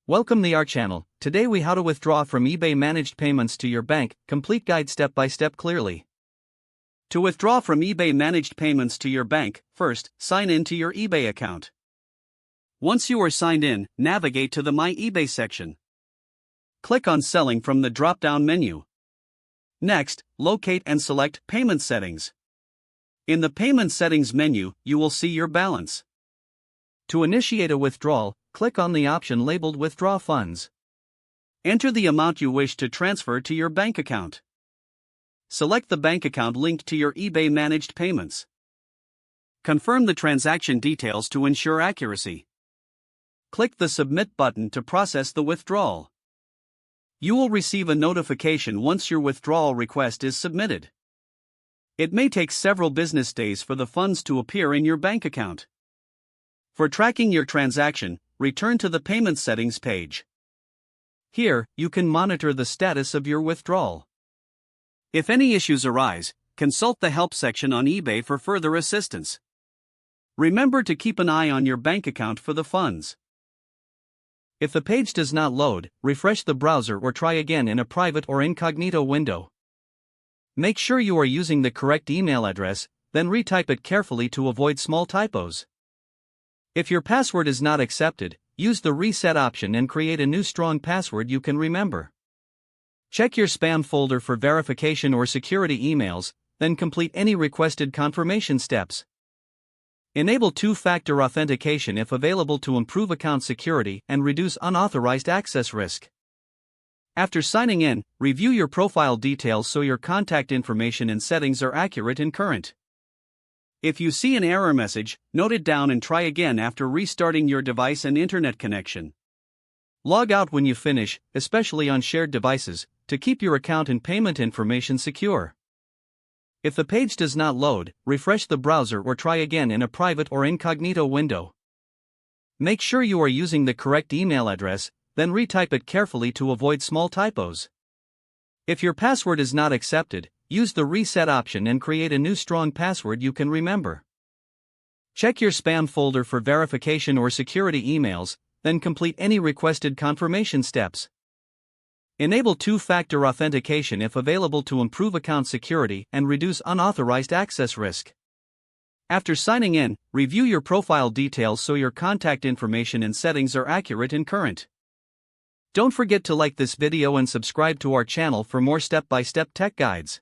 Welcome to our channel. Today we how to withdraw from eBay managed payments to your bank, complete guide step by step clearly. To withdraw from eBay managed payments to your bank, first, sign in to your eBay account. Once you are signed in, navigate to the My eBay section. Click on Selling from the drop-down menu. Next, locate and select Payment Settings. In the Payment Settings menu, you will see your balance. To initiate a withdrawal, click on the option labeled Withdraw Funds. Enter the amount you wish to transfer to your bank account. Select the bank account linked to your eBay managed payments. Confirm the transaction details to ensure accuracy. Click the Submit button to process the withdrawal. You will receive a notification once your withdrawal request is submitted. It may take several business days for the funds to appear in your bank account. For tracking your transaction, return to the Payment Settings page. Here, you can monitor the status of your withdrawal. If any issues arise, consult the Help section on eBay for further assistance. Remember to keep an eye on your bank account for the funds. If the page does not load, refresh the browser or try again in a private or incognito window. Make sure you are using the correct email address, then retype it carefully to avoid small typos. If your password is not accepted, use the Reset option and create a new strong password you can remember. Check your spam folder for verification or security emails, then complete any requested confirmation steps. Enable two-factor authentication if available to improve account security and reduce unauthorized access risk. After signing in, review your profile details so your contact information and settings are accurate and current. If you see an error message, note it down and try again after restarting your device and internet connection. Log out when you finish, especially on shared devices, to keep your account and payment information secure. If the page does not load, refresh the browser or try again in a private or incognito window. Make sure you are using the correct email address, then retype it carefully to avoid small typos. If your password is not accepted, use the Reset option and create a new strong password you can remember. Check your spam folder for verification or security emails, then complete any requested confirmation steps. Enable two-factor authentication if available to improve account security and reduce unauthorized access risk. After signing in, review your profile details so your contact information and settings are accurate and current. Don't forget to like this video and subscribe to our channel for more step-by-step tech guides.